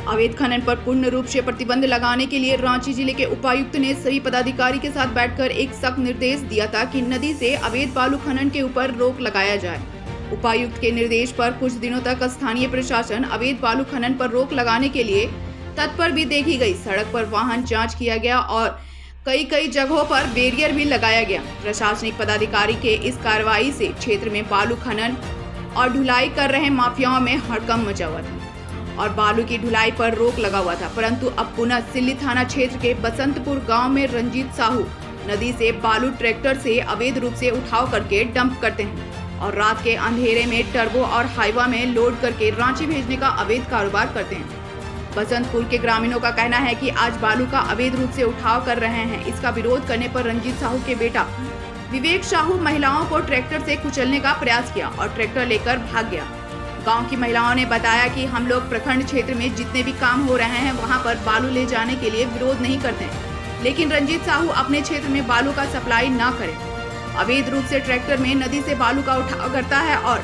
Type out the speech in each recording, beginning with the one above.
अवैध खनन पर पूर्ण रूप से प्रतिबंध लगाने के लिए रांची जिले के उपायुक्त ने सभी पदाधिकारी के साथ बैठकर एक सख्त निर्देश दिया था कि नदी से अवैध बालू खनन के ऊपर रोक लगाया जाए। उपायुक्त के निर्देश पर कुछ दिनों तक स्थानीय प्रशासन अवैध बालू खनन पर रोक लगाने के लिए तत्पर भी देखी गई। सड़क पर वाहन जांच किया गया और कई जगहों पर बैरियर भी लगाया गया। प्रशासनिक पदाधिकारी के इस कार्रवाई से क्षेत्र में बालू खनन और ढुलाई कर रहे माफियाओं में हड़कंप मचा हुआ था और बालू की ढुलाई पर रोक लगा हुआ था। परंतु अब पुनः सिल्ली थाना क्षेत्र के बसंतपुर गांव में रंजीत साहू नदी से बालू ट्रैक्टर से अवैध रूप से उठाव करके डंप करते हैं और रात के अंधेरे में टर्बो और हाइवा में लोड करके रांची भेजने का अवैध कारोबार करते हैं। बसंतपुर के ग्रामीणों का कहना है कि आज बालू का अवैध रूप से उठाव कर रहे हैं। इसका विरोध करने पर रंजीत साहू के बेटा विवेक साहू महिलाओं को ट्रैक्टर से कुचलने का प्रयास किया और ट्रैक्टर लेकर भाग गया। गांव की महिलाओं ने बताया कि हम लोग प्रखंड क्षेत्र में जितने भी काम हो रहे हैं वहां पर बालू ले जाने के लिए विरोध नहीं करते हैं, लेकिन रंजीत साहू अपने क्षेत्र में बालू का सप्लाई न करें। अवैध रूप से ट्रैक्टर में नदी से बालू का उठाव करता है और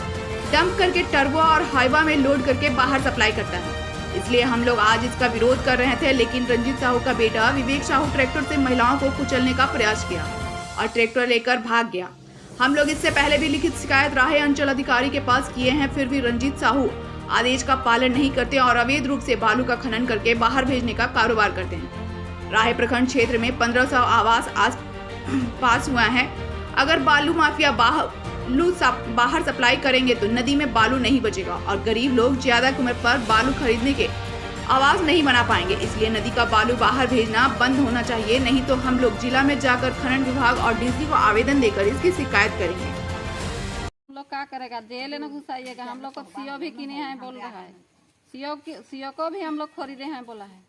डंप करके टर्बो और हाइवा में लोड करके बाहर सप्लाई करता है। इसलिए हम लोग आज इसका विरोध कर रहे थे, लेकिन रंजीत साहू का बेटा विवेक साहू ट्रैक्टर से महिलाओं को कुचलने का प्रयास किया और ट्रैक्टर लेकर भाग गया। हम लोग इससे पहले भी लिखित शिकायत राहे अंचल अधिकारी के पास किए हैं, फिर भी रंजीत साहू आदेश का पालन नहीं करते और अवैध रूप से बालू का खनन करके बाहर भेजने का कारोबार करते हैं। राहे प्रखंड क्षेत्र में 1500 आवास आस पास हुआ है। अगर बालू माफिया बाहर सप्लाई करेंगे तो नदी में बालू नहीं बचेगा और गरीब लोग ज्यादा कीमत पर बालू खरीदने के आवाज नहीं बना पाएंगे। इसलिए नदी का बालू बाहर भेजना बंद होना चाहिए, नहीं तो हम लोग जिला में जाकर खनन विभाग और डीसी को आवेदन देकर इसकी शिकायत करेंगे। हम लोग क्या करेगा, जेल न घुसाइएगा। हम लोग को सीओ भी किने हैं बोल रहा है, सीओ को भी हम लोग खरीदे हैं बोला है।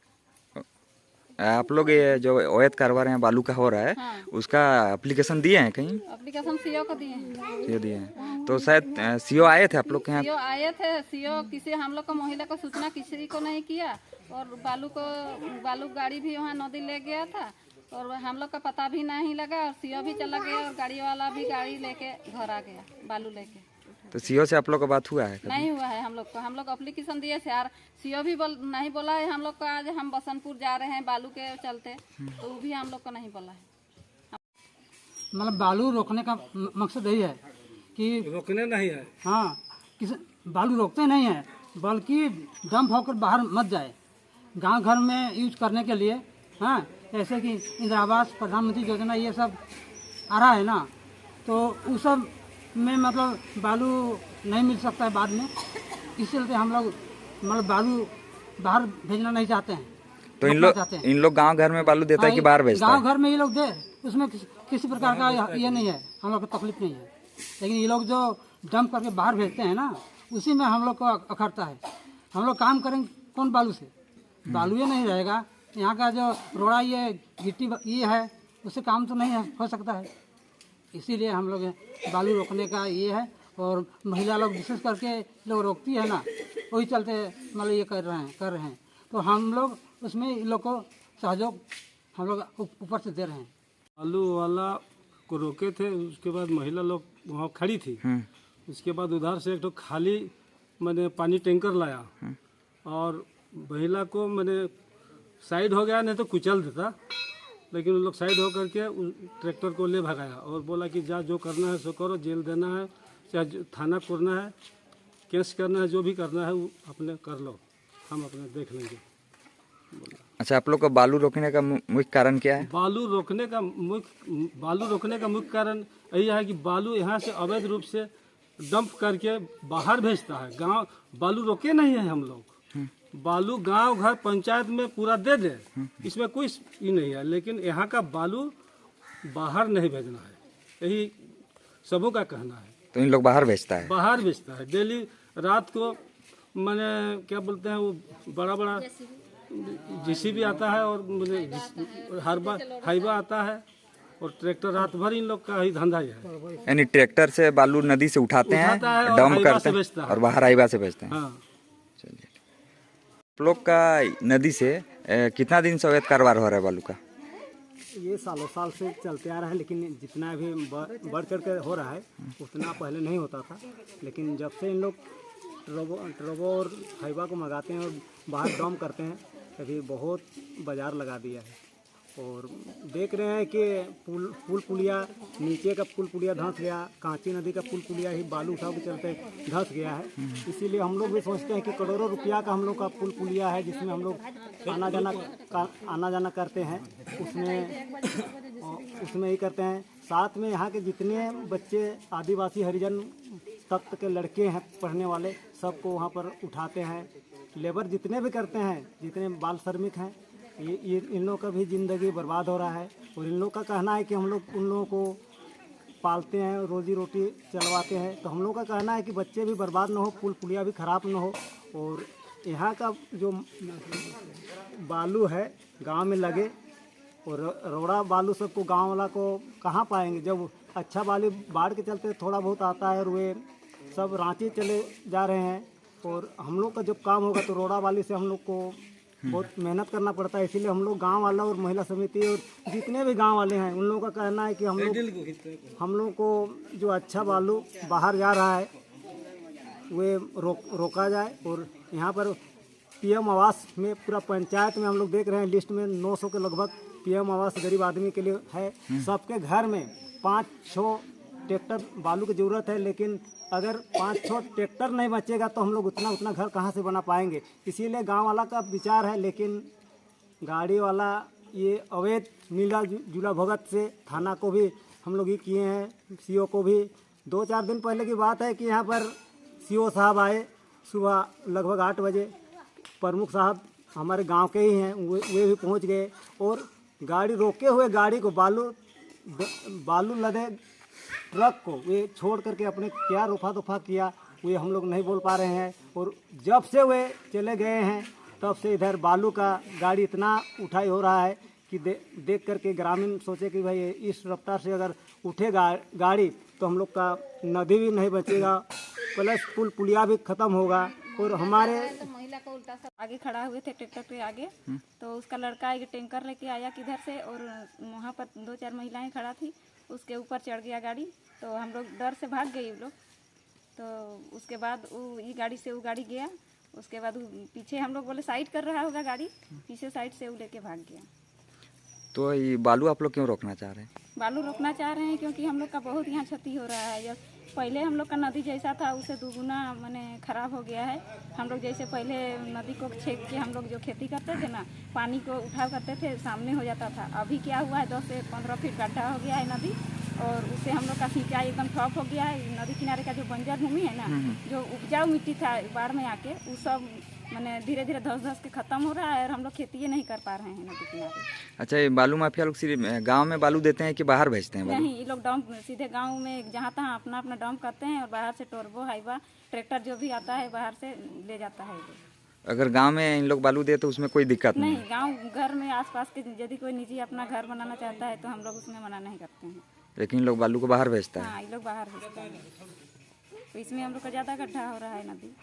आप लोग ये जो अवैध कारोबार है बालू का हो रहा है, हाँ। उसका एप्लीकेशन दिए हैं कहीं? एप्लीकेशन सीओ को दिए हैं। सीओ दिए हैं तो शायद सीओ आए थे आप लोग के यहाँ? सीओ आए थे। सीओ किसी हम लोग को महिला को सूचना किसी को नहीं किया और बालू गाड़ी भी वहाँ नदी ले गया था और हम लोग का पता भी नहीं लगा और सीओ भी चला गया और गाड़ी वाला भी गाड़ी लेके घर आ गया बालू लेके। तो सीओ से आप लोग का बात हुआ है? नहीं हुआ है हम लोग को। हम लोग एप्लीकेशन दिए थे यार, सीओ भी नहीं बोला है हम लोग को। आज हम बसंतपुर जा रहे हैं बालू के चलते, तो वो भी हम लोग को नहीं बोला है। मतलब बालू रोकने का मकसद यही है कि रोकने नहीं है, हाँ, बालू रोकते नहीं है बल्कि डंप होकर बाहर मत जाए। गांव घर में यूज करने के लिए, हाँ, ऐसे कि इंदिरा आवास, प्रधानमंत्री योजना ये सब आ रहा है ना, तो उस सब में मतलब बालू नहीं मिल सकता है बाद में। इसलिए हम लोग मतलब बालू बाहर भेजना नहीं चाहते हैं। तो इन लोग गांव घर में बालू देता है कि बाहर भेजता है? गांव घर में ये लोग दे, उसमें किसी प्रकार का ये नहीं है, हम लोग को तकलीफ नहीं है। लेकिन ये लोग जो डंप करके बाहर भेजते हैं ना, उसी में हम लोग को अखरता है। हम लोग काम करेंगे कौन बालू से? बालू ये नहीं रहेगा। यहाँ का जो रोड़ा ये गिट्टी ये है, उससे काम तो नहीं हो सकता है। इसीलिए हम लोग बालू रोकने का ये है और महिला लोग विशेष करके लोग रोकती है ना, वही चलते मतलब ये कर रहे हैं। तो हम लोग उसमें इन लोग को सहयोग हम लोग ऊपर से दे रहे हैं। बालू वाला को रोके थे, उसके बाद महिला लोग वहाँ खड़ी थी। उसके बाद उधर से एक तो खाली मैंने पानी टैंकर लाया और महिला को मैंने साइड हो गया, नहीं तो कुचल देता, लेकिन उन लोग साइड होकर के ट्रैक्टर को ले भगाया और बोला कि जा जो करना है सो करो, जेल देना है, चाहे थाना करना है, केस करना है, जो भी करना है वो अपने कर लो, हम अपने देख लेंगे। अच्छा, आप लोग को बालू रोकने का मुख्य कारण क्या है? बालू रोकने का मुख्य कारण यही है कि बालू यहाँ से अवैध रूप से डंप करके बाहर भेजता है। गांव बालू रोके नहीं है हम लोग। बालू गांव घर पंचायत में पूरा दे दे, इसमें कोई ये नहीं है, लेकिन यहाँ का बालू बाहर नहीं भेजना है, यही सबों का कहना है। तो इन लोग बाहर भेजता है? बाहर भेजता है। डेली रात को मैंने क्या बोलते हैं वो बड़ा जेसीबी आता है और हाइवा आता है और ट्रैक्टर रात भर इन लोग का ही धंधा है। यानी ट्रैक्टर से बालू नदी से उठाते हैं, डंप करते हैं और बाहर हाइवा से भेजते हैं। हाँ। चलिए, आप लोग का नदी से कितना दिन से अवैध कारोबार हो रहा है बालू का? ये सालों साल से चलते आ रहा है, लेकिन जितना भी बढ़ चढ़ कर हो रहा है उतना पहले नहीं होता था। लेकिन जब से इन लोग ट्रबो और हाइवा को मंगाते हैं और बाहर डंप करते हैं, अभी बहुत बाजार लगा दिया है। और देख रहे हैं कि पुल पुलिया, नीचे का पुल पुलिया धंस गया, कांची नदी का पुल पुलिया ही बालू उठाव के चलते धंस गया है। इसीलिए हम लोग भी सोचते हैं कि करोड़ों रुपया का हम लोग का पुल पुलिया है, जिसमें हम लोग आना जाना करते हैं, उसमें ही करते हैं। साथ में यहाँ के जितने बच्चे आदिवासी हरिजन तबके के लड़के हैं पढ़ने वाले, सबको वहाँ पर उठाते हैं। लेबर जितने भी करते हैं, जितने बाल श्रमिक हैं, ये इन लोगों का भी ज़िंदगी बर्बाद हो रहा है। और इन लोगों का कहना है कि हम लोग उन लोगों को पालते हैं, रोजी रोटी चलवाते हैं, तो हम लोगों का कहना है कि बच्चे भी बर्बाद ना हो, पुल पुलिया भी ख़राब ना हो। और यहाँ का जो बालू है गांव में लगे, और रोड़ा बालू सबको गांव वाला को कहाँ पाएंगे, जब अच्छा बालू बाढ़ के चलते थोड़ा बहुत आता है और वे सब रांची चले जा रहे हैं। और हम लोग का जब काम होगा तो रोड़ा बालू से हम लोग को बहुत मेहनत करना पड़ता है। इसीलिए हम लोग गांव वाला और महिला समिति और जितने भी गांव वाले हैं, उन लोगों का कहना है कि हम लोग को जो अच्छा बालू बाहर जा रहा है वे रोका जाए। और यहाँ पर पीएम आवास में पूरा पंचायत में हम लोग देख रहे हैं, लिस्ट में 900 के लगभग पीएम आवास गरीब आदमी के लिए है। सबके घर में 5-6 ट्रैक्टर बालू की ज़रूरत है, लेकिन अगर 5-6 ट्रैक्टर नहीं बचेगा तो हम लोग उतना घर कहाँ से बना पाएंगे। इसीलिए गांव वाला का विचार है, लेकिन गाड़ी वाला ये अवैध मिला जुला भगत से थाना को भी हम लोग ये किए हैं, सीओ को भी। 2-4 दिन पहले की बात है कि यहाँ पर सीओ साहब आए सुबह लगभग 8 बजे, प्रमुख साहब हमारे गांव के ही हैं, वे भी पहुंच गए और गाड़ी रोके हुए गाड़ी को बालू लदे ट्रक को वे छोड़ करके अपने क्या रुफा दफा किया, वे हम लोग नहीं बोल पा रहे हैं। और जब से वे चले गए हैं तब से इधर बालू का गाड़ी इतना उठाई हो रहा है कि देख करके ग्रामीण सोचे कि भाई इस रफ्तार से अगर उठेगा गाड़ी तो हम लोग का नदी भी नहीं बचेगा, प्लस पुल पुलिया भी ख़त्म होगा। और हमारे महिला को उल्टा सब आगे खड़ा हुए थे ट्रैक्टर के आगे, तो उसका लड़का एक टैंकर लेके आया किधर से, और वहाँ पर 2-4 महिलाएं खड़ा थी, उसके ऊपर चढ़ गया गाड़ी। तो हम लोग डर से भाग गए लोग। तो उसके बाद ये गाड़ी से वो गाड़ी गया, उसके बाद पीछे हम लोग बोले साइड कर रहा होगा गाड़ी, पीछे साइड से वो लेके भाग गया। तो ये बालू आप लोग क्यों रोकना चाह रहे हैं? बालू रोकना चाह रहे हैं क्योंकि हम लोग का बहुत यहाँ क्षति हो रहा है। जब पहले हम लोग का नदी जैसा था उससे दुगुना माने ख़राब हो गया है। हम लोग जैसे पहले नदी को छेक के हम लोग जो खेती करते थे ना, पानी को उठाव करते थे, सामने हो जाता था। अभी क्या हुआ है, 10 से 15 फीट गड्ढा हो गया है नदी, और उससे हम लोग का सिंचाई एकदम ठप हो गया है। नदी किनारे का जो बंजर भूमि है ना, जो उपजाऊ मिट्टी था बाढ़ में आके, वो सब मैंने धीरे धीरे धस के ख़त्म हो रहा है और हम लोग खेती नहीं कर पा रहे हैं नदी किनारे। अच्छा, ये बालू माफिया लोग सिर्फ गांव में बालू देते हैं कि बाहर भेजते हैं बालू? नहीं, ये लोग डंप सीधे गांव में जहाँ तहाँ अपना अपना डंप करते हैं, और बाहर से टोरबो हाइवा ट्रैक्टर जो भी आता है बाहर से ले जाता है। अगर गांव में इन लोग बालू दे तो उसमें कोई दिक्कत नहीं? गांव घर में आसपास के यदि कोई निजी अपना घर बनाना चाहता है तो हम लोग उसमें मना नहीं करते हैं, लेकिन लोग बालू को बाहर भेजता है। हाँ, ये लोग बाहर भेजते हैं, तो इसमें हम लोग का ज़्यादा गड्ढा हो रहा है नदी।